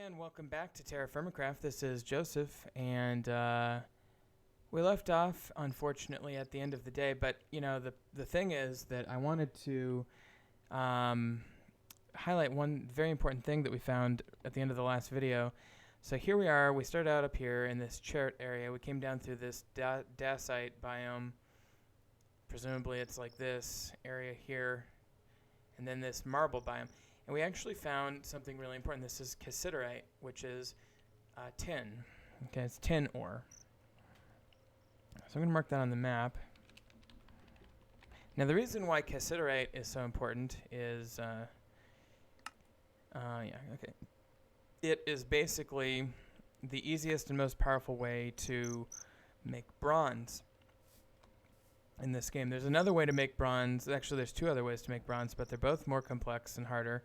And welcome back to Terrafirmacraft. This is Joseph, and we left off, unfortunately, at the end of the day. But you know, the thing is that I wanted to highlight one very important thing that we found at the end of the last video. So here we are. We started out up here in this chert area. We came down through this dacite biome. Presumably, it's like this area here, and then this marble biome. And we actually found something really important. This is cassiterite, which is tin. Okay, it's tin ore. So I'm going to mark that on the map. Now, the reason why cassiterite is so important is, it is basically the easiest and most powerful way to make bronze in this game. There's another way to make bronze. Actually, there's two other ways to make bronze, but they're both more complex and harder.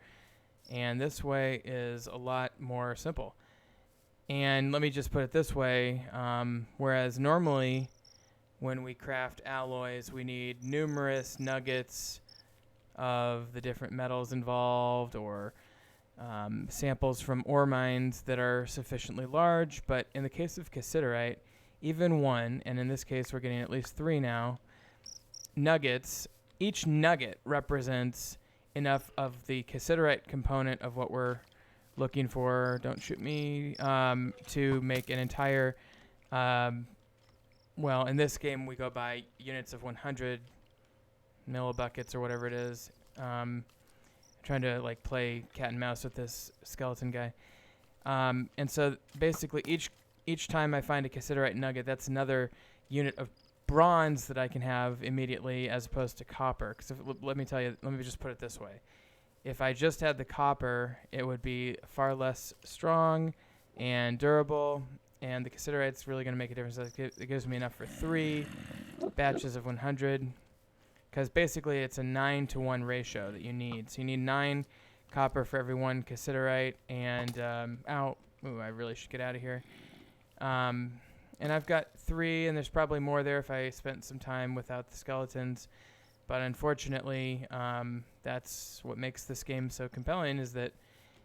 And this way is a lot more simple. And let me just put it this way. Whereas normally when we craft alloys, we need numerous nuggets of the different metals involved, or samples from ore mines that are sufficiently large. But in the case of cassiterite, even one, and in this case we're getting at least 3 now, nuggets, each nugget represents enough of the cassiterite component of what we're looking for, don't shoot me, to make an entire, well, in this game we go by units of 100 millibuckets or whatever it is. Trying to like play cat and mouse with this skeleton guy. And so basically each time I find a cassiterite nugget, that's another unit of bronze that I can have immediately, as opposed to copper. Because let me just put it this way. If I just had the copper, it would be far less strong and durable, and the cassiterite's really going to make a difference. It gives me enough for 3 batches of 100, because basically it's a 9-to-1 ratio that you need. So you need 9 copper for every 1 cassiterite, and I really should get out of here. And I've got 3, and there's probably more there if I spent some time without the skeletons. But unfortunately, that's what makes this game so compelling, is that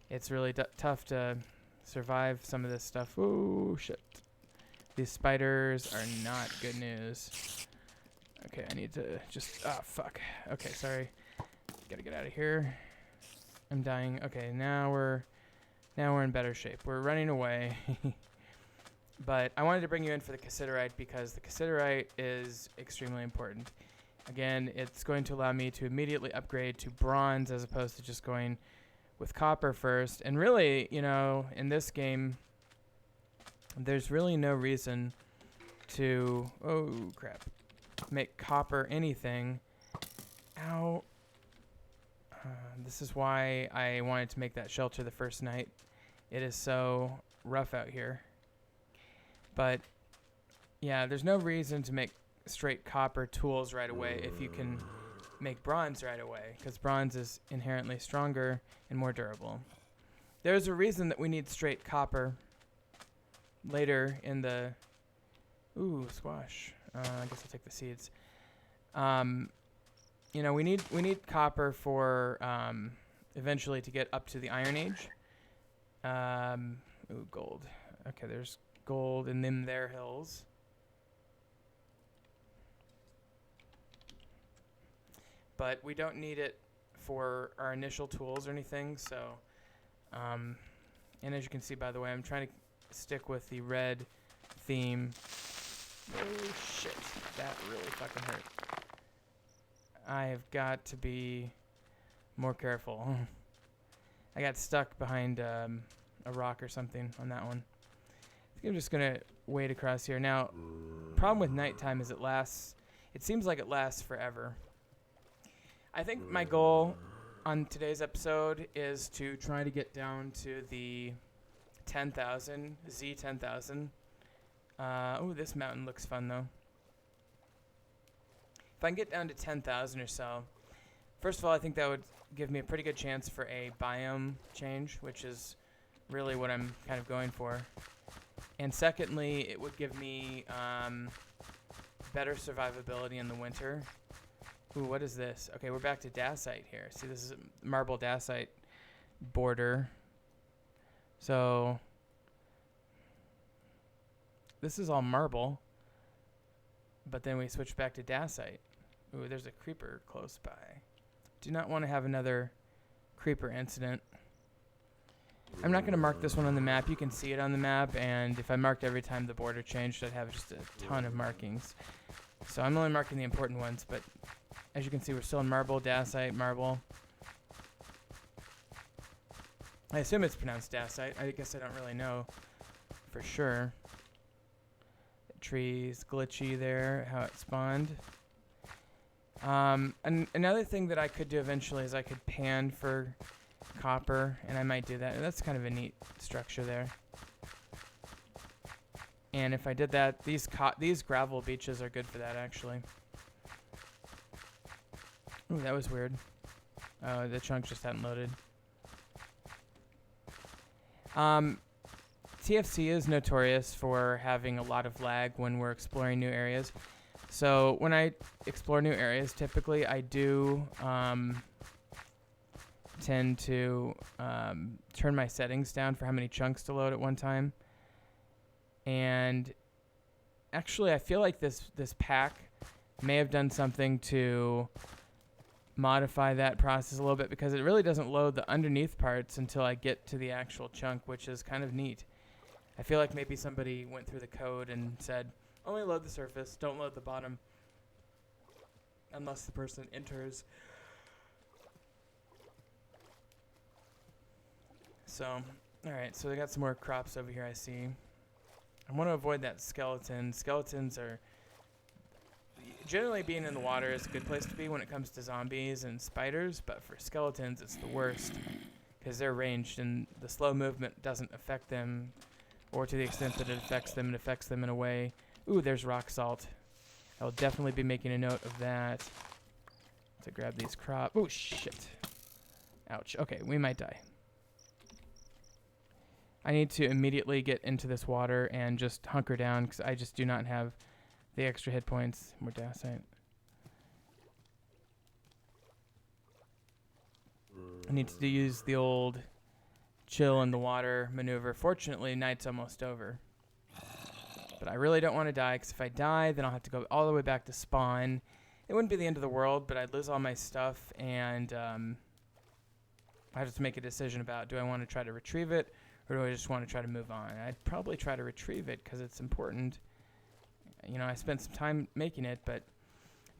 it's really tough to survive some of this stuff. Ooh, shit. These spiders are not good news. Okay, I need to just... Oh, fuck. Okay, sorry. Gotta get out of here. I'm dying. Okay, now we're in better shape. We're running away. But I wanted to bring you in for the cassiterite because the cassiterite is extremely important. Again, it's going to allow me to immediately upgrade to bronze as opposed to just going with copper first. And really, you know, in this game, there's really no reason to, oh crap, make copper anything. Ow. This is why I wanted to make that shelter the first night. It is so rough out here. But, yeah, there's no reason to make straight copper tools right away if you can make bronze right away, because bronze is inherently stronger and more durable. There's a reason that we need straight copper later in the... Ooh, squash. I guess I'll take the seeds. You know, we need copper for eventually to get up to the Iron Age. Ooh, gold. Okay, there's gold in them there hills. But we don't need it for our initial tools or anything, so and as you can see, by the way, I'm trying to stick with the red theme. Oh shit, that really fucking hurt. I have got to be more careful. I got stuck behind a rock or something on that one. I think I'm just going to wade across here. Now, problem with nighttime is it seems like it lasts forever. I think my goal on today's episode is to try to get down to the 10,000, Z10,000. Oh, this mountain looks fun, though. If I can get down to 10,000 or so, first of all, I think that would give me a pretty good chance for a biome change, which is really what I'm kind of going for. And secondly, it would give me better survivability in the winter. Ooh, what is this? Okay, we're back to dacite here. See, this is a marble dacite border. So this is all marble, but then we switch back to dacite. Ooh, there's a creeper close by. Do not want to have another creeper incident. I'm not going to mark this one on the map. You can see it on the map, and if I marked every time the border changed, I'd have just a ton of markings. So I'm only marking the important ones, but as you can see, we're still in marble, dacite, marble. I assume it's pronounced dacite. I guess I don't really know for sure. The tree's glitchy there, how it spawned. And another thing that I could do eventually is I could pan for copper, and I might do that. That's kind of a neat structure there. And if I did that, these gravel beaches are good for that, actually. Ooh, that was weird. Oh, the chunk just hadn't loaded. TFC is notorious for having a lot of lag when we're exploring new areas. So when I explore new areas, typically I do tend to turn my settings down for how many chunks to load at one time. And actually, I feel like this pack may have done something to modify that process a little bit, because it really doesn't load the underneath parts until I get to the actual chunk, which is kind of neat. I feel like maybe somebody went through the code and said, only load the surface, don't load the bottom, unless the person enters. So, alright, so they got some more crops over here, I see. I want to avoid that skeleton. Skeletons are... Generally, being in the water is a good place to be when it comes to zombies and spiders, but for skeletons, it's the worst, because they're ranged, and the slow movement doesn't affect them, or to the extent that it affects them in a way. Ooh, there's rock salt. I will definitely be making a note of that. To grab these crops. Oh, shit. Ouch. Okay, we might die. I need to immediately get into this water and just hunker down, because I just do not have the extra hit points. More dacite. I need to use the old chill in the water maneuver. Fortunately, night's almost over. But I really don't want to die, because if I die, then I'll have to go all the way back to spawn. It wouldn't be the end of the world, but I'd lose all my stuff, and I have to make a decision about, do I want to try to retrieve it, or do I just want to try to move on? I'd probably try to retrieve it, because it's important. You know, I spent some time making it, but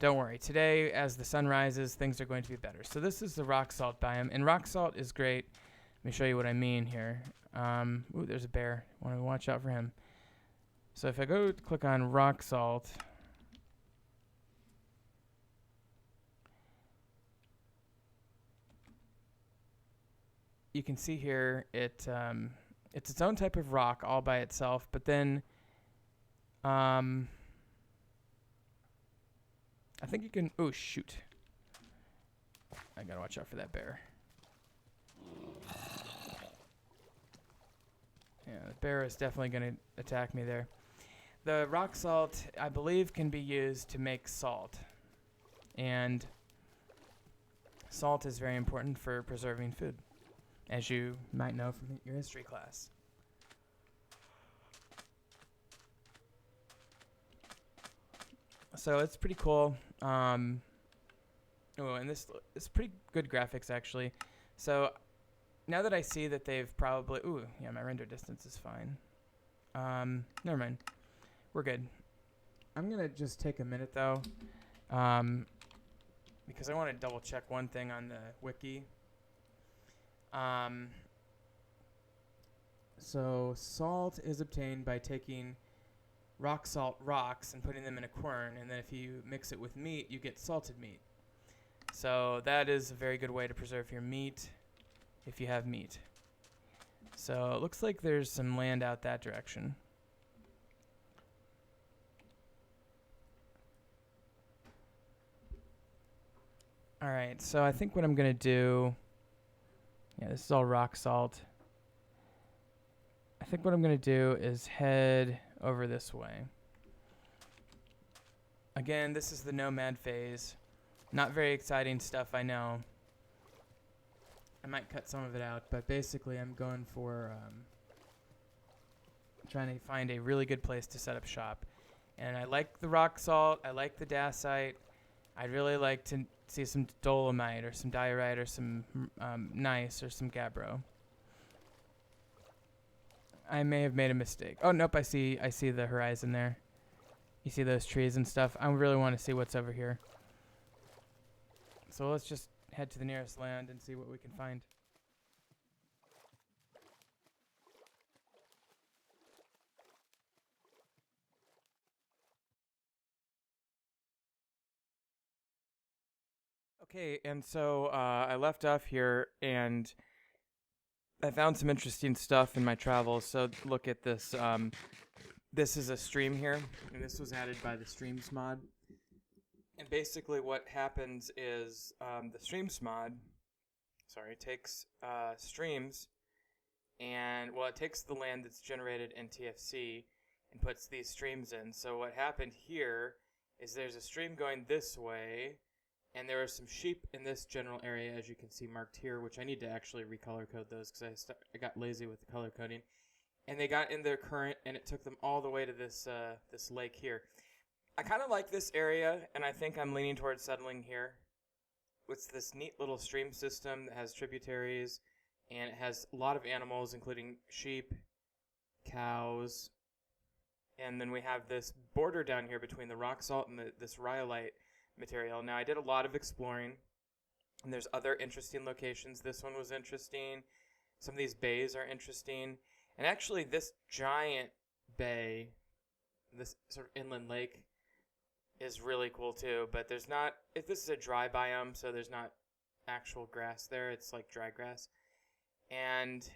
don't worry. Today, as the sun rises, things are going to be better. So this is the rock salt biome, and rock salt is great. Let me show you what I mean here. Ooh, there's a bear. I want to watch out for him. So if I go click on rock salt, you can see here it's its own type of rock all by itself, but then I think you can... Oh, shoot. I gotta watch out for that bear. Yeah, the bear is definitely going to attack me there. The rock salt, I believe, can be used to make salt. And salt is very important for preserving food, as you might know from your history class. So it's pretty cool. Oh, and this is pretty good graphics, actually. So now that I see that they've probably... Ooh, yeah, my render distance is fine. Never mind. We're good. I'm going to just take a minute, though, because I want to double-check one thing on the wiki. So salt is obtained by taking rock salt rocks and putting them in a quern, and then if you mix it with meat, you get salted meat. So that is a very good way to preserve your meat if you have meat. So it looks like there's some land out that direction. Alright, so I think what I'm going to do... Yeah, this is all rock salt. I think what I'm going to do is head over this way. Again, this is the nomad phase. Not very exciting stuff, I know. I might cut some of it out, but basically I'm going for trying to find a really good place to set up shop. And I like the rock salt. I like the dacite. I'd really like to see some dolomite or some diorite or some gneiss or some gabbro. I may have made a mistake. Oh, nope, I see the horizon there. You see those trees and stuff? I really want to see what's over here. So let's just head to the nearest land and see what we can find. Okay, and so I left off here and I found some interesting stuff in my travels. So look at this. This is a stream here, and this was added by the Streams mod. And basically what happens is the Streams mod, takes streams, and, well, it takes the land that's generated in TFC and puts these streams in. So what happened here is there's a stream going this way, and there are some sheep in this general area, as you can see marked here, which I need to actually recolor code those because I got lazy with the color coding. And they got in their current, and it took them all the way to this this lake here. I kind of like this area, and I think I'm leaning towards settling here. It's this neat little stream system that has tributaries, and it has a lot of animals, including sheep, cows, and then we have this border down here between the rock salt and this rhyolite material. Now, I did a lot of exploring, and there's other interesting locations. This one was interesting. Some of these bays are interesting. And actually, this giant bay, this sort of inland lake, is really cool too. But there's not, if this is a dry biome, so there's not actual grass there. It's like dry grass. And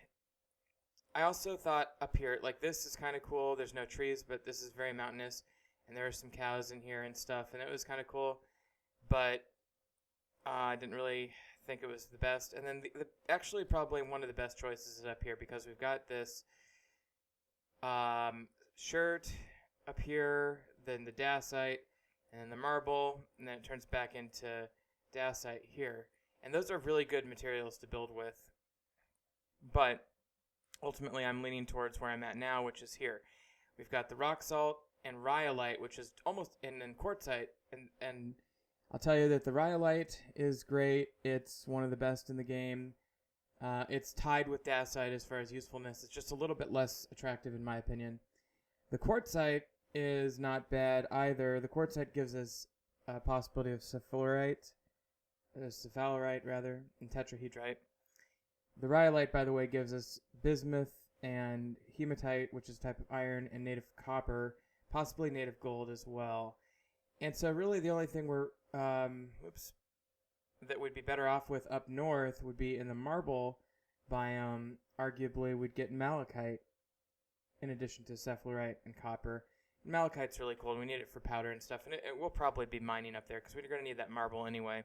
I also thought up here, like this is kind of cool. There's no trees, but this is very mountainous. And there are some cows in here and stuff. And it was kind of cool. But I didn't really think it was the best. And then actually probably one of the best choices is up here because we've got this shirt up here, then the dacite, and then the marble, and then it turns back into dacite here. And those are really good materials to build with. But ultimately I'm leaning towards where I'm at now, which is here. We've got the rock salt and rhyolite, which is almost, and then quartzite, and I'll tell you that the rhyolite is great. It's one of the best in the game. It's tied with dacite as far as usefulness. It's just a little bit less attractive in my opinion. The quartzite is not bad either. The quartzite gives us a possibility of cephalerite rather, and tetrahedrite. The rhyolite, by the way, gives us bismuth and hematite, which is a type of iron, and native copper, possibly native gold as well. And so really the only thing that would be better off with up north would be in the marble biome. Arguably we'd get malachite in addition to cephalerite and copper. Malachite's really cool, and we need it for powder and stuff, and it will probably be mining up there because we're going to need that marble anyway.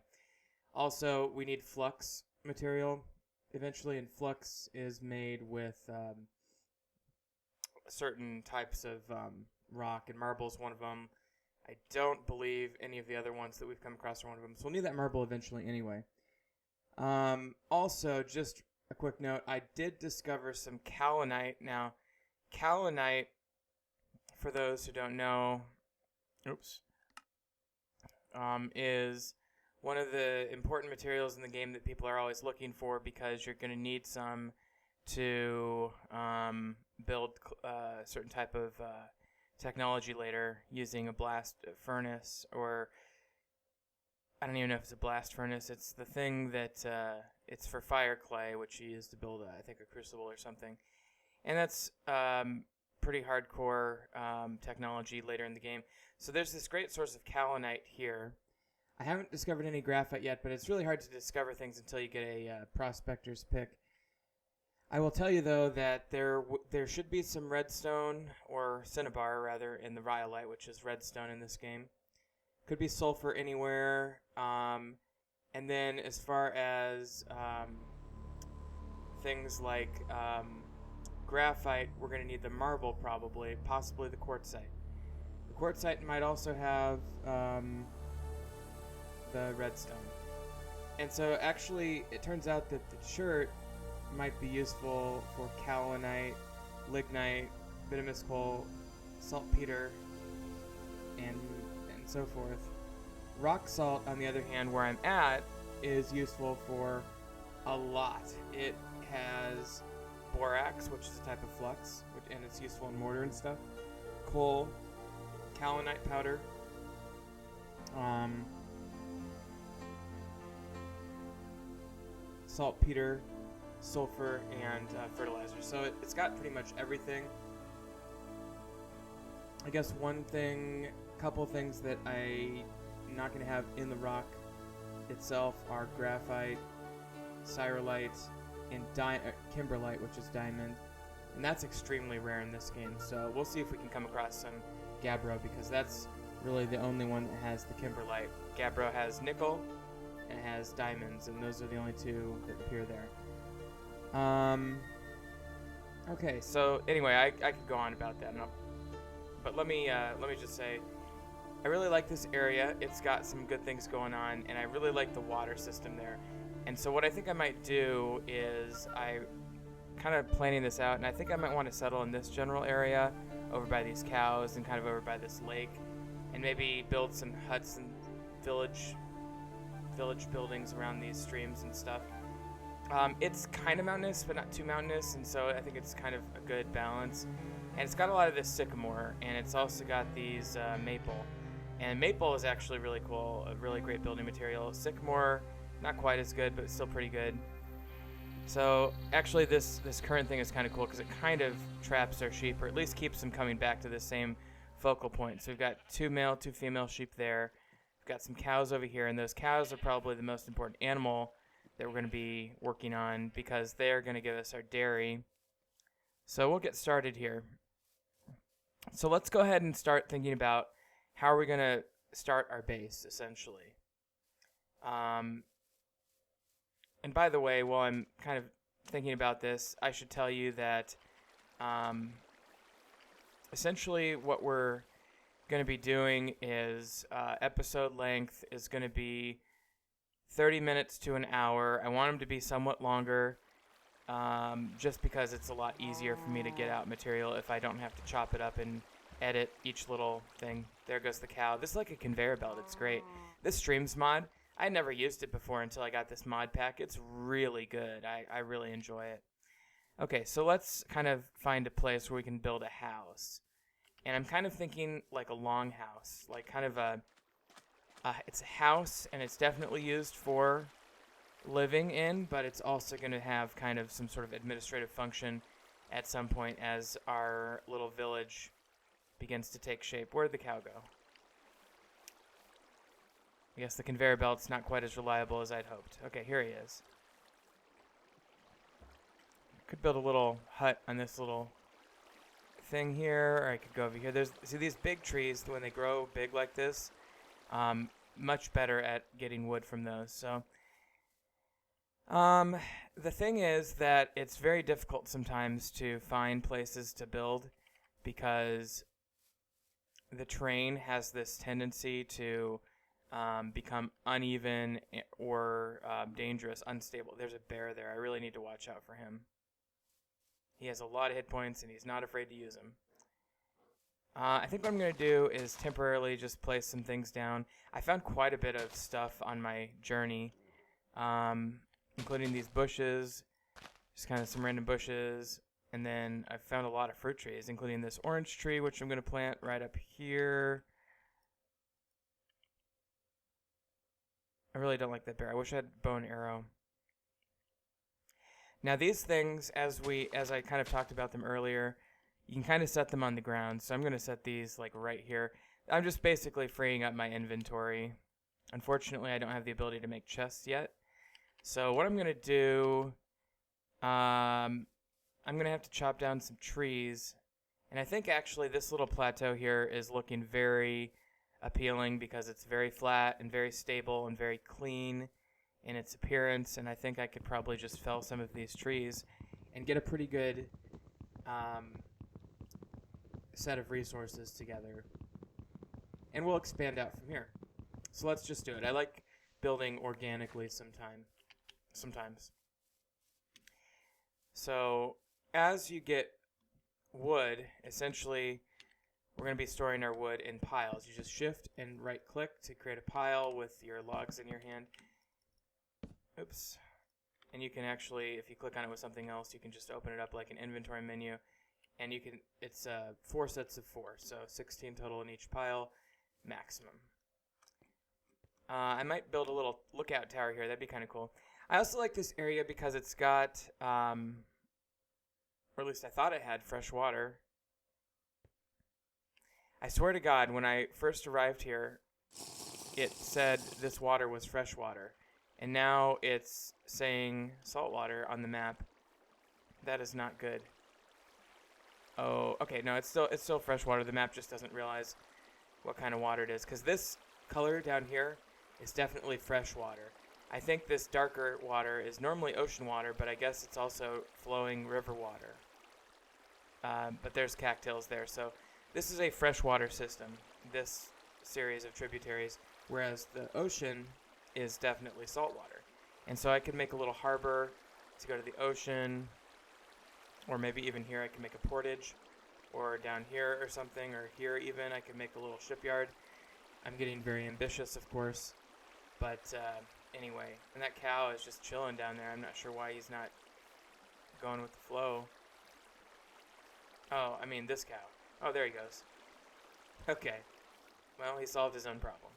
Also, we need flux material eventually, and flux is made with certain types of rock, and marble's one of them. I don't believe any of the other ones that we've come across are one of them. So we'll need that marble eventually anyway. Also, just a quick note, I did discover some kaolinite. Now, kaolinite, for those who don't know, is one of the important materials in the game that people are always looking for because you're going to need some to build a certain type of technology later using a blast furnace, or I don't even know if it's a blast furnace. It's the thing that it's for fire clay, which you use to build I think a crucible or something, and that's pretty hardcore technology later in the game. So there's this great source of kaolinite here. I haven't discovered any graphite yet, but it's really hard to discover things until you get a prospector's pick. I will tell you, though, that there should be some redstone, or cinnabar, rather, in the rhyolite, which is redstone in this game. Could be sulfur anywhere. And then as far as things like graphite, we're going to need the marble probably, possibly the quartzite. The quartzite might also have the redstone. And so actually, it turns out that the shirt might be useful for kaolinite, lignite, bituminous coal, saltpeter, and so forth. Rock salt, on the other hand, where I'm at, is useful for a lot. It has borax, which is a type of flux, and it's useful in mortar and stuff. Coal, kaolinite powder, saltpeter, sulfur, and fertilizer. So it's got pretty much everything. I guess couple things that I'm not going to have in the rock itself are graphite, cyrolite, and kimberlite, which is diamond. And that's extremely rare in this game, so we'll see if we can come across some gabbro, because that's really the only one that has the kimberlite. Gabbro has nickel and it has diamonds, and those are the only two that appear there. Okay, so anyway, I could go on about that, but let me just say, I really like this area. It's got some good things going on, and I really like the water system there. And so what I think I might do is I kind of planning this out, and I think I might want to settle in this general area over by these cows and kind of over by this lake, and maybe build some huts and village buildings around these streams and stuff. It's kind of mountainous, but not too mountainous, and so I think it's kind of a good balance. And it's got a lot of this sycamore, and it's also got these maple. And maple is actually really cool, a really great building material. Sycamore, not quite as good, but still pretty good. So actually this current thing is kind of cool because it kind of traps our sheep, or at least keeps them coming back to the same focal point. So we've got 2 male, 2 female sheep there. We've got some cows over here, and those cows are probably the most important animal that we're going to be working on because they're going to give us our dairy. So we'll get started here. So let's go ahead and start thinking about how are we going to start our base, essentially. And by the way, while I'm kind of thinking about this, I should tell you that essentially what we're going to be doing is episode length is going to be 30 minutes to an hour. I want them to be somewhat longer just because it's a lot easier for me to get out material if I don't have to chop it up and edit each little thing. There goes the cow. This is like a conveyor belt. It's great. This streams mod, I never used it before until I got this mod pack. It's really good. I really enjoy it. Okay, so let's kind of find a place where we can build a house. And I'm kind of thinking like a long house, like kind of it's a house, and it's definitely used for living in, but it's also going to have kind of some sort of administrative function at some point as our little village begins to take shape. Where'd the cow go? I guess the conveyor belt's not quite as reliable as I'd hoped. Okay, here he is. Could build a little hut on this little thing here, or I could go over here. See these big trees, when they grow big like this, much better at getting wood from those. So the thing is that it's very difficult sometimes to find places to build because the terrain has this tendency to become uneven or dangerous, unstable. There's a bear there. I really need to watch out for him. He has a lot of hit points, and he's not afraid to use them. I think what I'm going to do is temporarily just place some things down. I found quite a bit of stuff on my journey, including these bushes, just kind of some random bushes, and then I found a lot of fruit trees, including this orange tree, which I'm going to plant right up here. I really don't like that bear. I wish I had bow and arrow. Now these things, as I kind of talked about them earlier, you can kind of set them on the ground. So I'm going to set these like right here. I'm just basically freeing up my inventory. Unfortunately, I don't have the ability to make chests yet. So what I'm going to do, I'm going to have to chop down some trees. And I think actually this little plateau here is looking very appealing because it's very flat and very stable and very clean in its appearance, and I think I could probably just fell some of these trees and get a pretty good set of resources together. And we'll expand out from here. So let's just do it. I like building organically sometimes. So as you get wood, essentially we're going to be storing our wood in piles. You just shift and right click to create a pile with your logs in your hand. Oops. And you can actually, if you click on it with something else, you can just open it up like an inventory menu. And you can, it's 4 sets of 4, so 16 total in each pile, maximum. I might build a little lookout tower here. That'd be kind of cool. I also like this area because it's got, or at least I thought it had fresh water. I swear to God, when I first arrived here, it said this water was fresh water. And now it's saying salt water on the map. That is not good. Oh, okay, no, it's still fresh water. The map just doesn't realize what kind of water it is. Because this color down here is definitely fresh water. I think this darker water is normally ocean water, but I guess it's also flowing river water. But there's cattails there, so this is a freshwater system, this series of tributaries, whereas the ocean is definitely saltwater. And so I could make a little harbor to go to the ocean, or maybe even here I can make a portage, or down here or something, or here even I can make a little shipyard. I'm getting very ambitious, of course, but anyway, and that cow is just chilling down there. I'm not sure why he's not going with the flow. Oh, I mean this cow. Oh, there he goes. Okay. Well, he solved his own problem.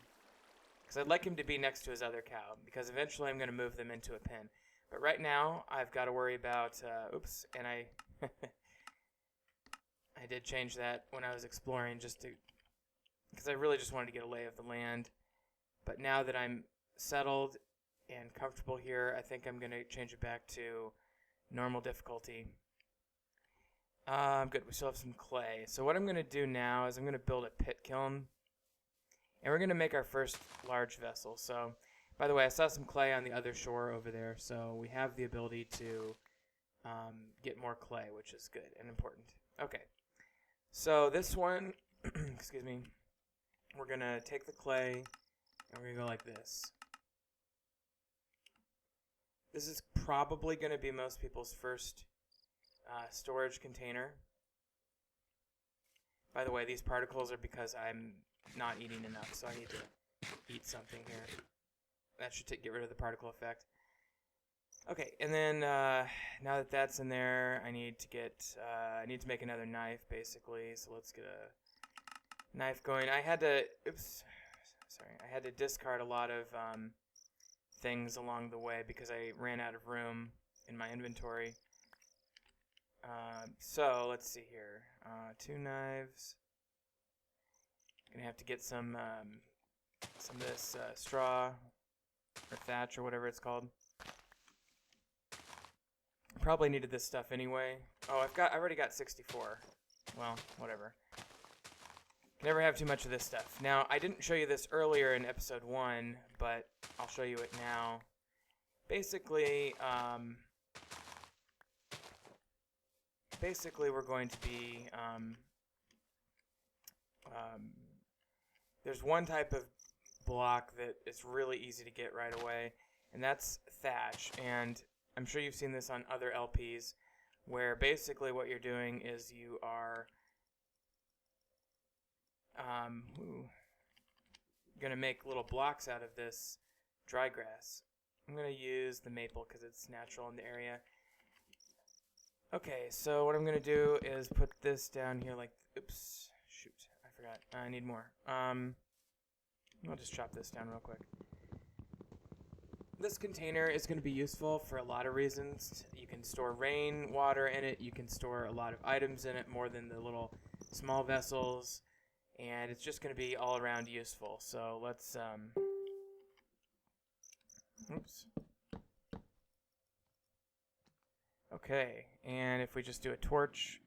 Because I'd like him to be next to his other cow, because eventually I'm going to move them into a pen. But right now, I've got to worry about, oops, and I did change that when I was exploring because I really just wanted to get a lay of the land. But now that I'm settled and comfortable here, I think I'm going to change it back to normal difficulty. Good, we still have some clay. So what I'm going to do now is I'm going to build a pit kiln. And we're going to make our first large vessel. So, by the way, I saw some clay on the other shore over there. So we have the ability to get more clay, which is good and important. Okay. So this one, excuse me, we're going to take the clay and we're going to go like this. This is probably going to be most people's first storage container. By the way, these particles are because I'm not eating enough, so I need to eat something here. That should get rid of the particle effect. Okay, and then now that that's in there, I need to make another knife, basically. So let's get a knife going. I had to discard a lot of things along the way because I ran out of room in my inventory. So let's see here. 2 knives. Gonna have to get some of this straw or thatch or whatever it's called. Probably needed this stuff anyway. Oh, I already got 64. Well, whatever. Can never have too much of this stuff. Now, I didn't show you this earlier in episode 1, but I'll show you it now. Basically, we're going to be there's one type of block that is really easy to get right away, and that's thatch. And I'm sure you've seen this on other LPs, where basically what you're doing is you are going to make little blocks out of this dry grass. I'm going to use the maple because it's natural in the area. Okay, so what I'm going to do is put this down here like, oops, shoot, I forgot. I need more. I'll just chop this down real quick. This container is going to be useful for a lot of reasons. You can store rain water in it. You can store a lot of items in it, more than the little small vessels. And it's just going to be all around useful. So let's, oops. Okay, and if we just do a torch,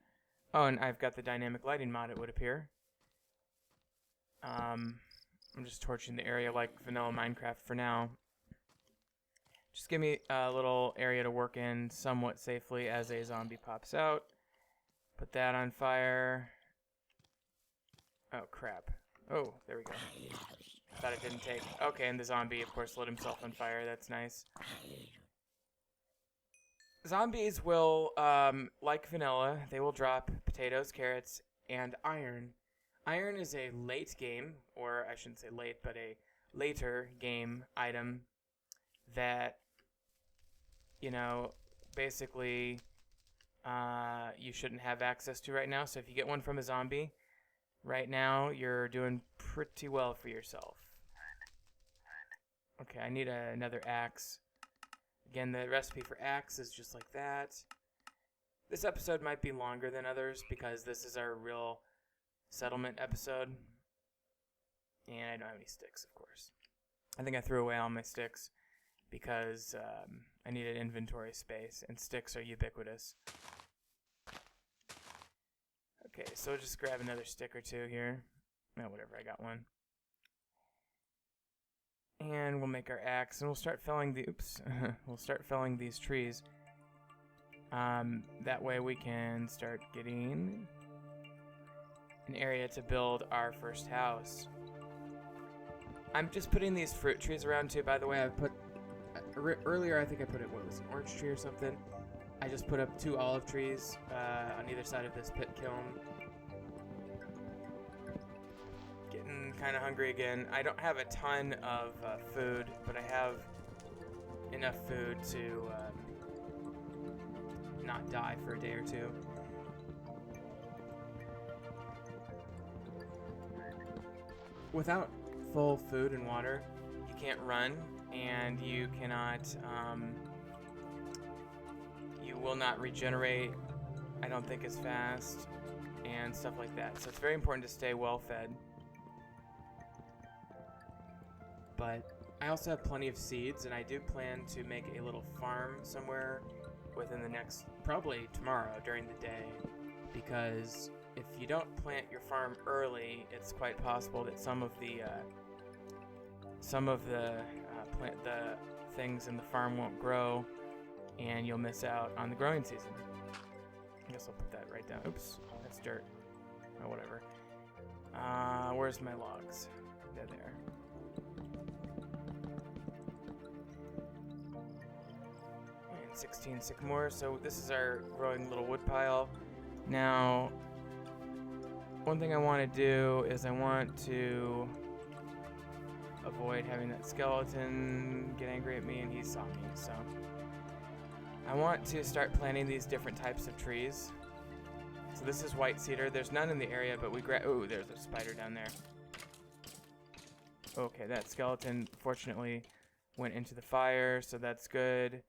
oh, and I've got the dynamic lighting mod, it would appear. I'm just torching the area like vanilla Minecraft for now. Just give me a little area to work in somewhat safely as a zombie pops out. Put that on fire. Oh, crap. Oh, there we go. Thought it didn't take. Okay, and the zombie, of course, lit himself on fire. That's nice. Zombies will, like vanilla, they will drop potatoes, carrots, and iron. Iron is a late game, or I shouldn't say late, but a later game item that, you know, basically you shouldn't have access to right now. So if you get one from a zombie, right now you're doing pretty well for yourself. Okay, I need another axe. Again, the recipe for axe is just like that. This episode might be longer than others because this is our real settlement episode. And I don't have any sticks, of course. I think I threw away all my sticks because I needed inventory space, and sticks are ubiquitous. Okay, so just grab another stick or two here. No, whatever, I got one. And we'll make our axe, and we'll start felling the, we'll start felling these trees. That way we can start getting an area to build our first house. I'm just putting these fruit trees around too, by the way. I put, earlier I think I put it, what was it, an orange tree or something? I just put up 2 olive trees on either side of this pit kiln. Getting kind of hungry again. I don't have a ton of food, but I have enough food to not die for a day or two. Without full food and water, you can't run, and you cannot, you will not regenerate, I don't think, as fast, and stuff like that. So it's very important to stay well fed. But I also have plenty of seeds, and I do plan to make a little farm somewhere within the next, probably tomorrow during the day, because if you don't plant your farm early, it's quite possible that some of the things in the farm won't grow, and you'll miss out on the growing season. I guess I'll put that right down. Oops, that's dirt. Oh, whatever. Where's my logs? They're there. And 16 sycamore. So this is our growing little wood pile. Now, one thing I want to do is I want to avoid having that skeleton get angry at me, and he saw me, so I want to start planting these different types of trees. So this is white cedar. There's none in the area, but we oh, there's a spider down there. Okay, that skeleton fortunately went into the fire, so that's good.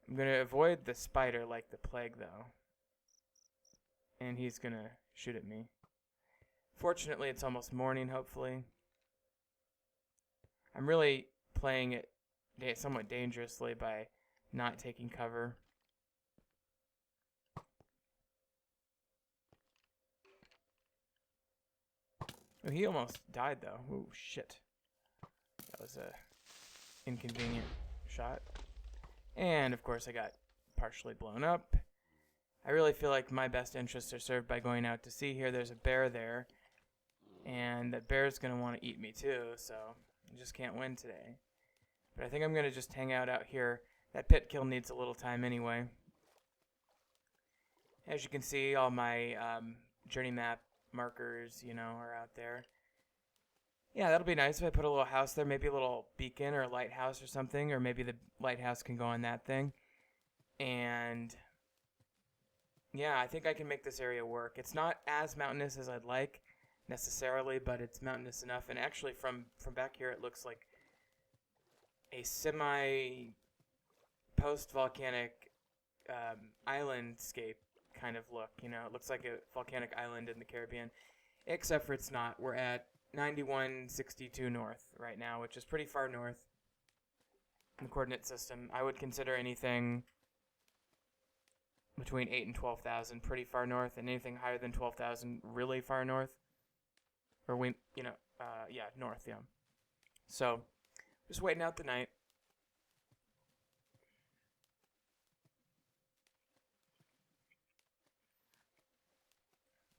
I'm going to avoid the spider like the plague, though. And he's going to shoot at me. Fortunately, it's almost morning, hopefully. I'm really playing it somewhat dangerously by not taking cover. Oh, he almost died, though. Oh, shit. That was a inconvenient shot. And, of course, I got partially blown up. I really feel like my best interests are served by going out to sea here. There's a bear there. And that bear's going to want to eat me, too, so I just can't win today. But I think I'm going to just hang out here. That pit kill needs a little time anyway. As you can see, all my journey map markers, are out there. Yeah, that'll be nice if I put a little house there, maybe a little beacon or a lighthouse or something, or maybe the lighthouse can go on that thing. And yeah, I think I can make this area work. It's not as mountainous as I'd like necessarily, but it's mountainous enough. And actually from back here it looks like a semi post-volcanic islandscape kind of look. It looks like a volcanic island in the Caribbean, except for it's not. We're at 9162 north right now, which is pretty far north in the coordinate system. I would consider anything between 8 and 12,000 pretty far north, and anything higher than 12,000 really far north. Or north, yeah. So, just waiting out the night.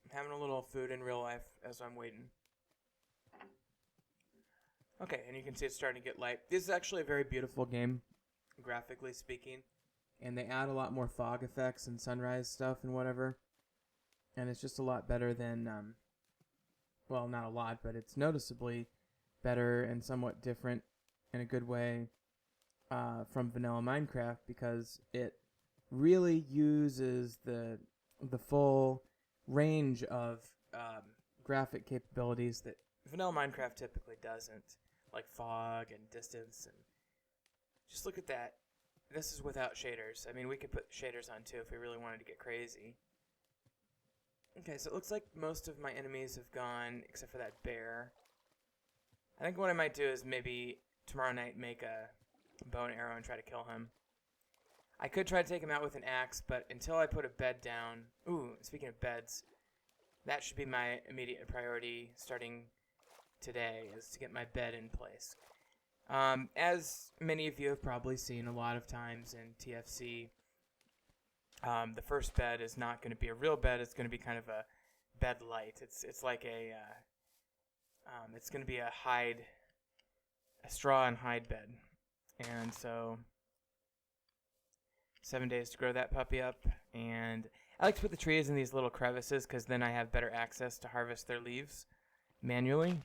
I'm having a little food in real life as I'm waiting. Okay, and you can see it's starting to get light. This is actually a very beautiful game, graphically speaking. And they add a lot more fog effects and sunrise stuff and whatever. And it's just a lot better than, well, not a lot, but it's noticeably better and somewhat different in a good way from vanilla Minecraft, because it really uses the full range of graphic capabilities that vanilla Minecraft typically doesn't, like fog and distance. And just look at that. This is without shaders. I mean, we could put shaders on too if we really wanted to get crazy. Okay, so it looks like most of my enemies have gone, except for that bear. I think what I might do is maybe tomorrow night make a bow and arrow and try to kill him. I could try to take him out with an axe, but until I put a bed down... Ooh, speaking of beds, that should be my immediate priority starting today, is to get my bed in place. As many of you have probably seen a lot of times in TFC, the first bed is not going to be a real bed. It's going to be kind of a bed light. It's like a it's going to be a straw and hide bed. And so 7 days to grow that puppy up. And I like to put the trees in these little crevices because then I have better access to harvest their leaves manually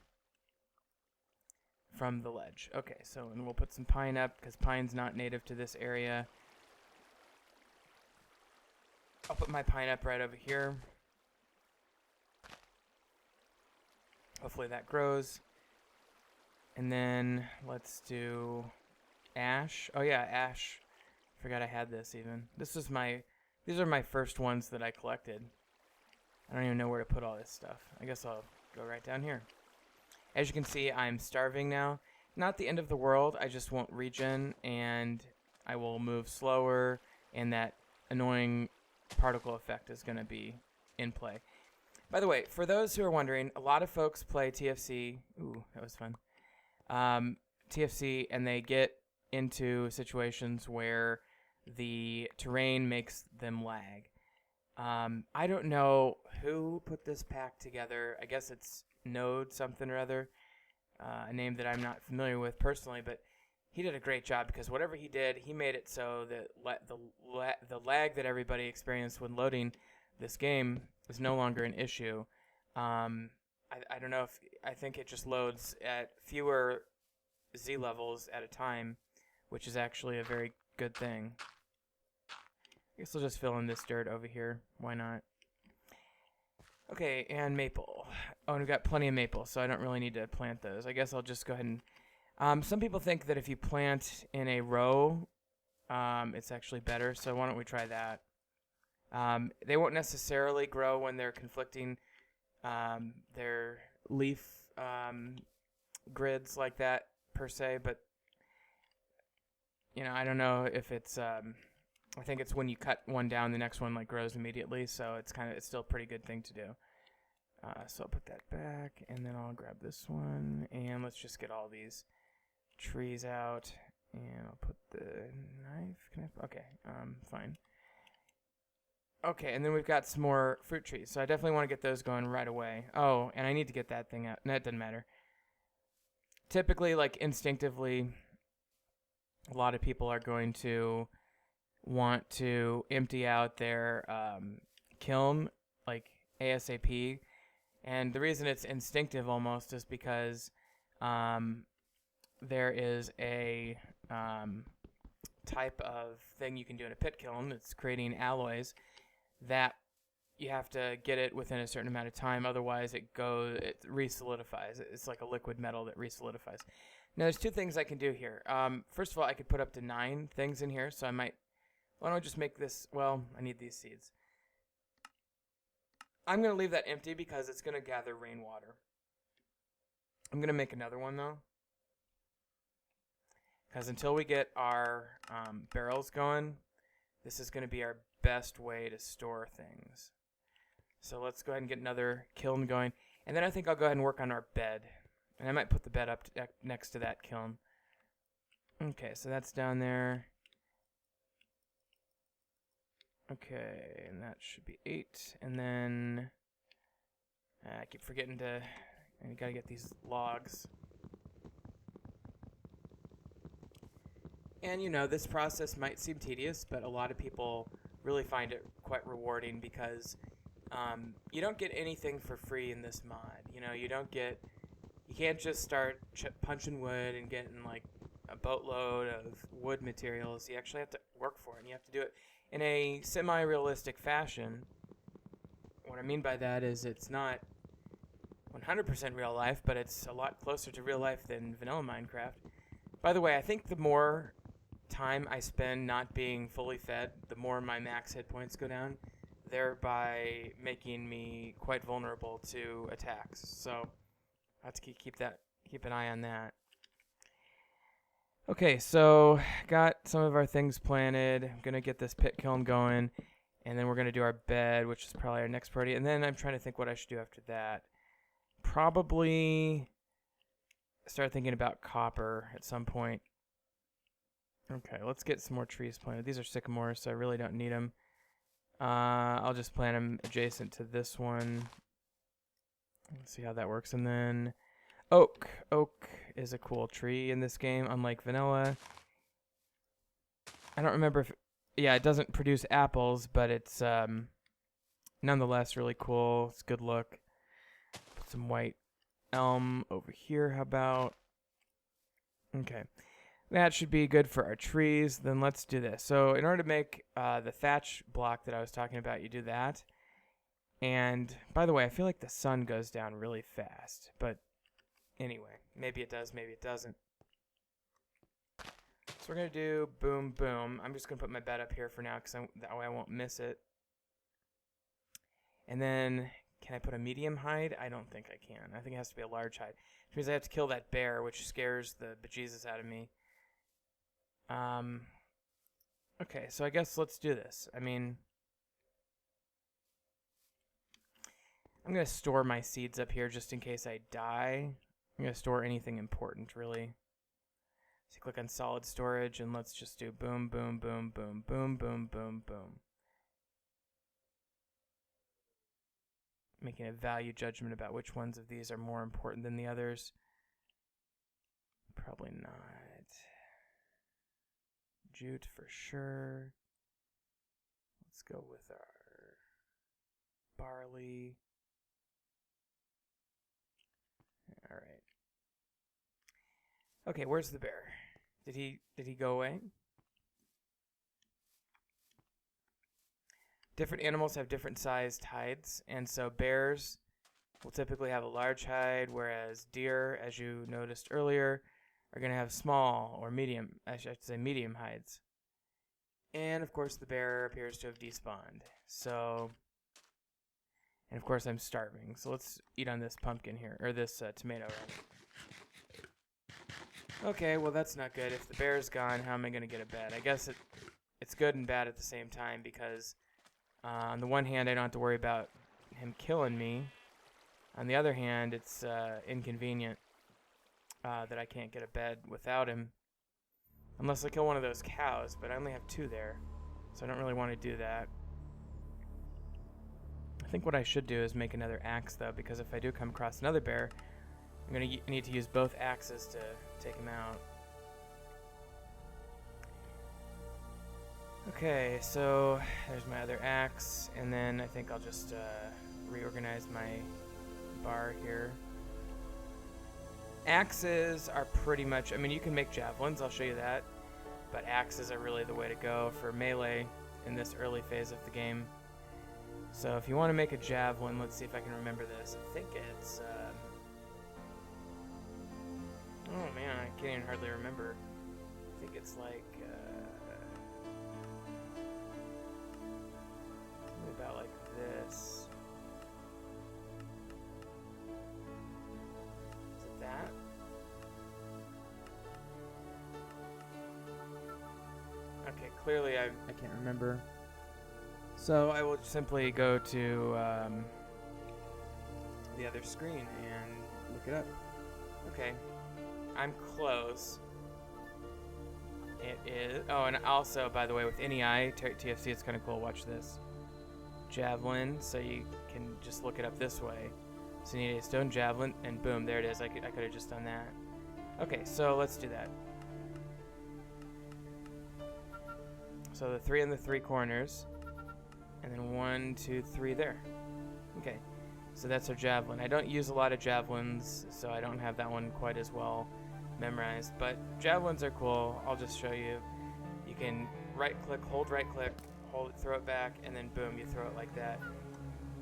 from the ledge. Okay, so and we'll put some pine up because pine's not native to this area. I'll put my pine up right over here. Hopefully that grows. And then let's do ash. Oh yeah, ash. Forgot I had this even. These are my first ones that I collected. I don't even know where to put all this stuff. I guess I'll go right down here. As you can see, I'm starving now. Not the end of the world, I just won't regen, and I will move slower, and that annoying particle effect is going to be in play. By the way, for those who are wondering, a lot of folks play TFC. Ooh, that was fun. TFC, and they get into situations where the terrain makes them lag. I don't know who put this pack together. I guess it's Node something or other, a name that I'm not familiar with personally, but he did a great job because whatever he did, he made it so that the lag that everybody experienced when loading this game is no longer an issue. I don't know if I think it just loads at fewer Z levels at a time, which is actually a very good thing. I guess I'll just fill in this dirt over here. Why not? Okay, and maple. Oh, and we've got plenty of maple, so I don't really need to plant those. I guess I'll just go ahead and... some people think that if you plant in a row, it's actually better, so why don't we try that? They won't necessarily grow when they're conflicting their leaf grids like that, per se, but, you know, I don't know if it's... I think it's when you cut one down, the next one like grows immediately, so it's still a pretty good thing to do. So I'll put that back, and then I'll grab this one, and let's just get all these trees out, and I'll put the knife. Okay, fine. Okay, and then we've got some more fruit trees, so I definitely want to get those going right away. Oh, and I need to get that thing out. No, it doesn't matter. Typically, like instinctively, a lot of people are going to want to empty out their kiln like ASAP, and the reason it's instinctive almost is because there is a type of thing you can do in a pit kiln. It's creating alloys that you have to get it within a certain amount of time, otherwise it resolidifies. It's like a liquid metal that resolidifies. Now there's two things I can do here. First of all, I could put up to 9 things in here, so I might... Why don't I just make this... Well, I need these seeds. I'm going to leave that empty because it's going to gather rainwater. I'm going to make another one, though. Because until we get our barrels going, this is going to be our best way to store things. So let's go ahead and get another kiln going. And then I think I'll go ahead and work on our bed. And I might put the bed up next to that kiln. Okay, so that's down there. Okay, and that should be 8. And then I keep forgetting to... I gotta get these logs. And, you know, this process might seem tedious, but a lot of people really find it quite rewarding because you don't get anything for free in this mod. You know, you can't just start punching wood and getting, like, a boatload of wood materials. You actually have to work for it, and you have to do it in a semi-realistic fashion. What I mean by that is it's not 100% real life, but it's a lot closer to real life than vanilla Minecraft. By the way, I think the more time I spend not being fully fed, the more my max hit points go down, thereby making me quite vulnerable to attacks. So I have to keep an eye on that. Okay, so got some of our things planted. I'm gonna get this pit kiln going, and then we're gonna do our bed, which is probably our next priority. And then I'm trying to think what I should do after that. Probably start thinking about copper at some point. Okay, let's get some more trees planted. These are sycamores, so I really don't need them. I'll just plant them adjacent to this one. Let's see how that works. And then oak. Oak is a cool tree in this game, unlike vanilla. I don't remember if... Yeah, it doesn't produce apples, but it's nonetheless really cool. It's a good look. Put some white elm over here, how about? Okay. That should be good for our trees. Then let's do this. So in order to make the thatch block that I was talking about, you do that. And by the way, I feel like the sun goes down really fast. But anyway, maybe it does, maybe it doesn't. So we're going to do boom, boom. I'm just going to put my bed up here for now because that way I won't miss it. And then, can I put a medium hide? I don't think I can. I think it has to be a large hide. Which means I have to kill that bear, which scares the bejesus out of me. Okay, so I guess let's do this. I mean, I'm going to store my seeds up here just in case I die. I'm going to store anything important, really. So click on solid storage, and let's just do boom, boom, boom, boom, boom, boom, boom, boom. Making a value judgment about which ones of these are more important than the others. Probably not. Jute for sure. Let's go with our barley. All right. Okay, where's the bear? Did he go away? Different animals have different sized hides, and so bears will typically have a large hide, whereas deer, as you noticed earlier, are going to have small or medium, I should say medium hides. And of course the bear appears to have despawned. So, and of course I'm starving. So let's eat on this pumpkin here, or this tomato, right? Okay, well that's not good. If the bear's gone, how am I going to get a bed? I guess it's good and bad at the same time because on the one hand I don't have to worry about him killing me. On the other hand, it's inconvenient that I can't get a bed without him. Unless I kill one of those cows, but I only have 2 there. So I don't really want to do that. I think what I should do is make another axe, though, because if I do come across another bear, I'm going to need to use both axes to take him out. Okay, so there's my other axe, and then I think I'll just reorganize my bar here. Axes are pretty much, I mean, you can make javelins, I'll show you that, but axes are really the way to go for melee in this early phase of the game. So if you want to make a javelin, let's see if I can remember this. I think it's, oh man, I can't even hardly remember. I think it's like, about like this. Is it that? Okay, clearly I can't remember. So I will simply go to the other screen and look it up. Okay, I'm close. It is. Oh, and also, by the way, with any eye, TFC, it's kind of cool. Watch this. Javelin, so you can just look it up this way. So you need a stone javelin, and boom, there it is. I could have just done that. Okay, so let's do that. So the 3 in the 3 corners. And then 1, 2, 3 there. Okay. So that's our javelin. I don't use a lot of javelins, so I don't have that one quite as well memorized. But javelins are cool. I'll just show you. You can right-click, hold, hold it, throw it back, and then boom, you throw it like that.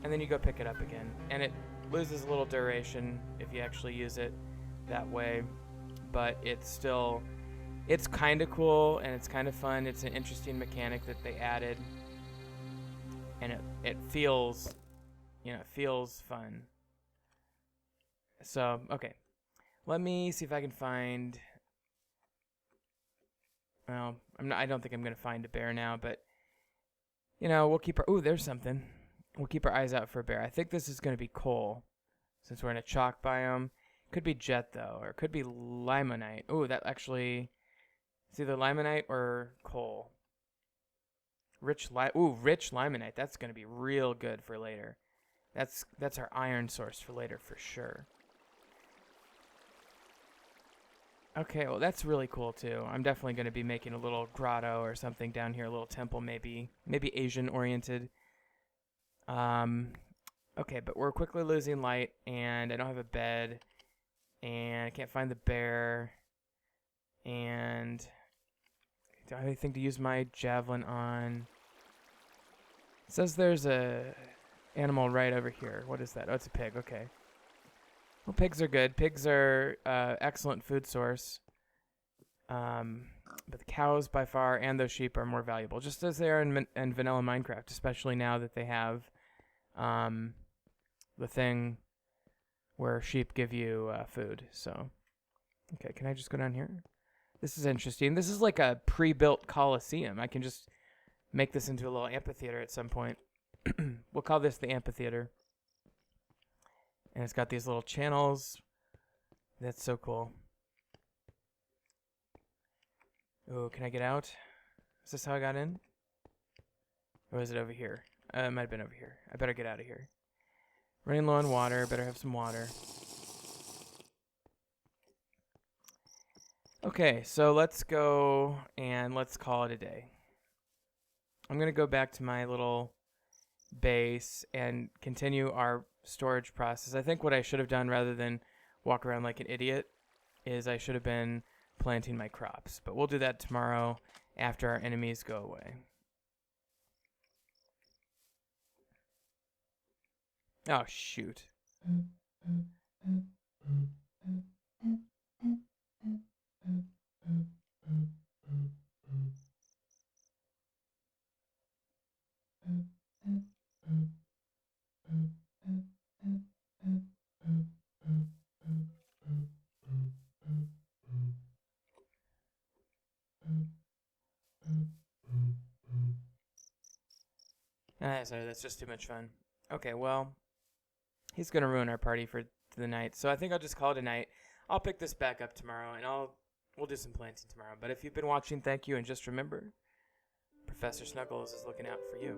And then you go pick it up again. And it loses a little duration if you actually use it that way. But it's still, it's kind of cool and it's kind of fun. It's an interesting mechanic that they added. And it feels, you know, it feels fun. So, okay. Let me see if I can find, well, I don't think I'm going to find a bear now, but, you know, we'll keep our, ooh, there's something. We'll keep our eyes out for a bear. I think this is going to be coal, since we're in a chalk biome. Could be jet, though, or it could be limonite. Ooh, that actually, it's either limonite or coal. Rich limonite. That's going to be real good for later. That's our iron source for later for sure. Okay, well that's really cool too. I'm definitely going to be making a little grotto or something down here, a little temple maybe Asian oriented. Okay, but we're quickly losing light and I don't have a bed and I can't find the bear and do I have anything to use my javelin on? It says there's a animal right over here. What is that? Oh, it's a pig. Okay. Well, pigs are good. Pigs are excellent food source. But the cows by far and those sheep are more valuable, just as they are in vanilla Minecraft, especially now that they have the thing where sheep give you food. So, okay, can I just go down here? This is interesting. This is like a pre-built coliseum. I can just make this into a little amphitheater at some point. We'll call this the amphitheater. And it's got these little channels. That's so cool. Oh, can I get out? Is this how I got in? Or is it over here? It might have been over here. I better get out of here. Running low on water. Better have some water. Okay, so let's go and let's call it a day. I'm going to go back to my little base and continue our storage process. I think what I should have done rather than walk around like an idiot is I should have been planting my crops. But we'll do that tomorrow after our enemies go away. Oh, shoot. Sorry, that's just too much fun. Okay, well, he's gonna ruin our party for the night, so I think I'll just call it a night. I'll pick this back up tomorrow, and we'll do some planting tomorrow. But if you've been watching, thank you, and just remember, Professor Snuggles is looking out for you.